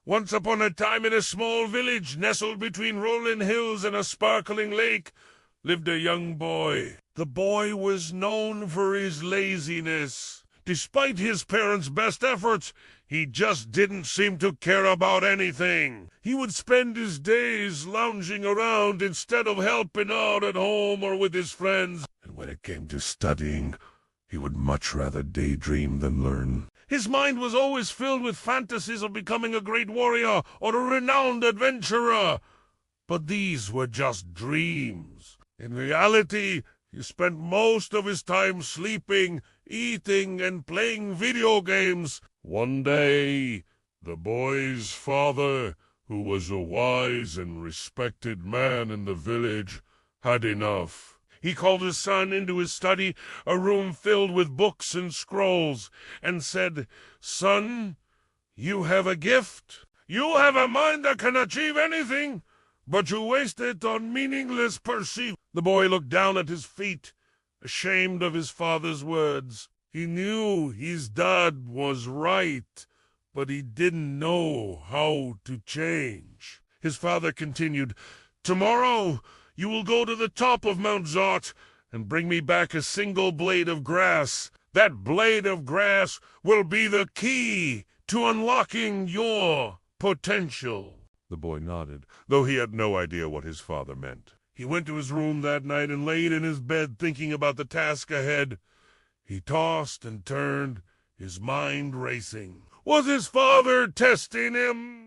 Once upon a time, in a small village nestled between rolling hills and a sparkling lake, lived a young boy. The boy was known for his laziness. Despite his parents' best efforts, he just didn't seem to care about anything. He would spend his days lounging around instead of helping out at home or with his friends. And when it came to studying, he would much rather daydream than learn. His mind was always filled with fantasies of becoming a great warrior or a renowned adventurer. But these were just dreams. In reality, he spent most of his time sleeping, eating, and playing video games. One day, the boy's father, who was a wise and respected man in the village, had enough. He called his son into his study, a room filled with books and scrolls, and said, "Son, you have a gift. You have a mind that can achieve anything, but you waste it on meaningless pursuit." The boy looked down at his feet, ashamed of his father's words. He knew his dad was right, but he didn't know how to change. His father continued, "Tomorrow you will go to the top of Mount Zot and bring me back a single blade of grass. That blade of grass will be the key to unlocking your potential." The boy nodded, though he had no idea what his father meant. He went to his room that night and laid in his bed thinking about the task ahead. He tossed and turned, his mind racing. Was his father testing him?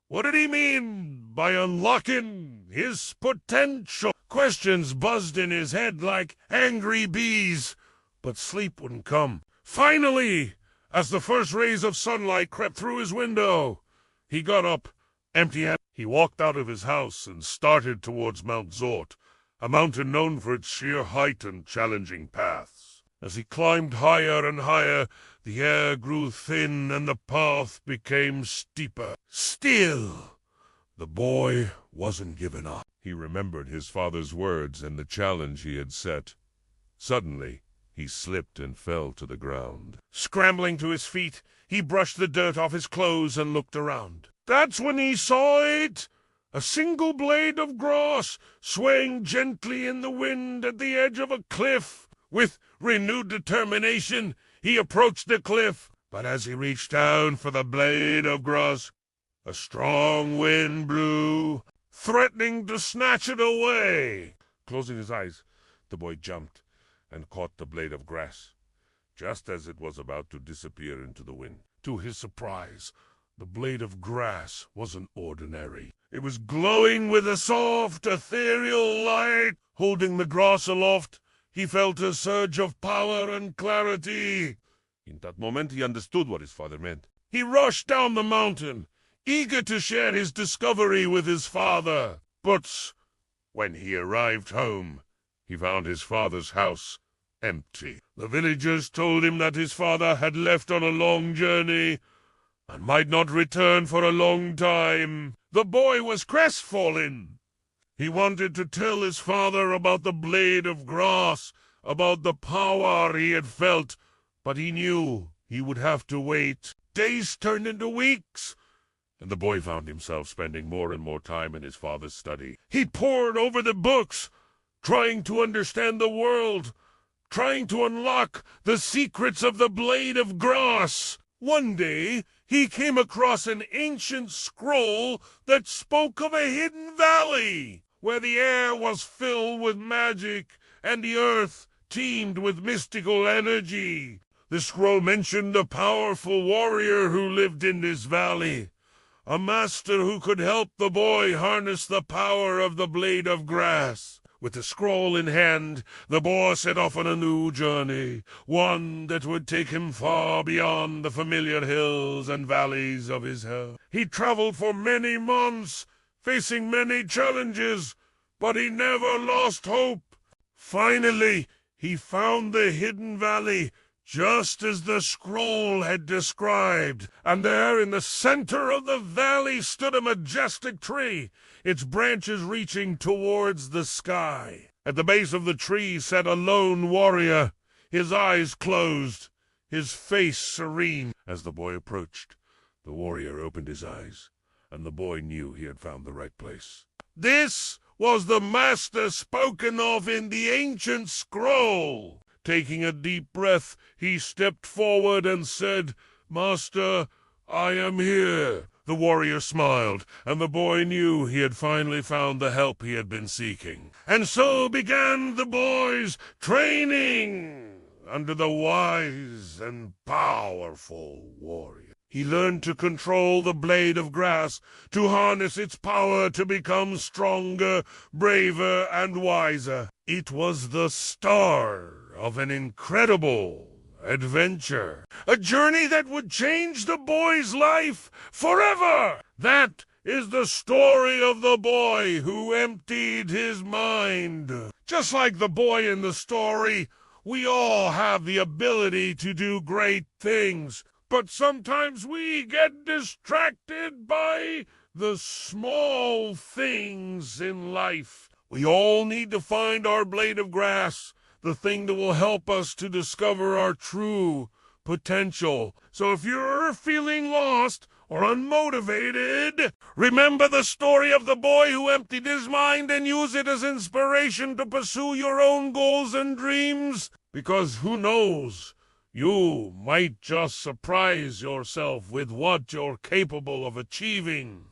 What did he mean by unlocking his potential? Questions buzzed in his head like angry bees, but sleep wouldn't come. Finally, as the first rays of sunlight crept through his window, he got up, empty-handed. He walked out of his house and started towards Mount Zot, a mountain known for its sheer height and challenging paths. As he climbed higher and higher, the air grew thin and the path became steeper. Still, the boy wasn't giving up. He remembered his father's words and the challenge he had set. Suddenly, he slipped and fell to the ground. Scrambling to his feet, he brushed the dirt off his clothes and looked around. That's when he saw it! A single blade of grass swaying gently in the wind at the edge of a cliff. With renewed determination, he approached the cliff, but as he reached down for the blade of grass, a strong wind blew, threatening to snatch it away. Closing his eyes, the boy jumped and caught the blade of grass, just as it was about to disappear into the wind. To his surprise, the blade of grass wasn't ordinary. It was glowing with a soft, ethereal light. Holding the grass aloft, he felt a surge of power and clarity. In that moment, he understood what his father meant. He rushed down the mountain, eager to share his discovery with his father. But when he arrived home, he found his father's house empty. The villagers told him that his father had left on a long journey and might not return for a long time. The boy was crestfallen. He wanted to tell his father about the blade of grass, about the power he had felt, but he knew he would have to wait. Days turned into weeks, and the boy found himself spending more and more time in his father's study. He pored over the books, trying to understand the world, trying to unlock the secrets of the blade of grass. One day, he came across an ancient scroll that spoke of a hidden valley, where the air was filled with magic and the earth teemed with mystical energy. The scroll mentioned a powerful warrior who lived in this valley, a master who could help the boy harness the power of the blade of grass. With the scroll in hand, the boy set off on a new journey, one that would take him far beyond the familiar hills and valleys of his home. He traveled for many months, facing many challenges, but he never lost hope. Finally, he found the hidden valley, just as the scroll had described, and there in the center of the valley stood a majestic tree, its branches reaching towards the sky. At the base of the tree sat a lone warrior, his eyes closed, his face serene. As the boy approached, The warrior opened his eyes, and the boy knew he had found the right place. This was the master spoken of in the ancient scroll. Taking a deep breath, he stepped forward and said, "Master, I am here." The warrior smiled, and the boy knew he had finally found the help he had been seeking. And so began the boy's training under the wise and powerful warrior. He learned to control the blade of grass, to harness its power to become stronger, braver, and wiser. It was the start of an incredible adventure, a journey that would change the boy's life forever. That is the story of the boy who emptied his mind. Just like the boy in the story, we all have the ability to do great things, but sometimes we get distracted by the small things in life. We all need to find our blade of grass, the thing that will help us to discover our true potential. So if you're feeling lost or unmotivated, remember the story of the boy who emptied his mind and use it as inspiration to pursue your own goals and dreams. Because who knows, you might just surprise yourself with what you're capable of achieving.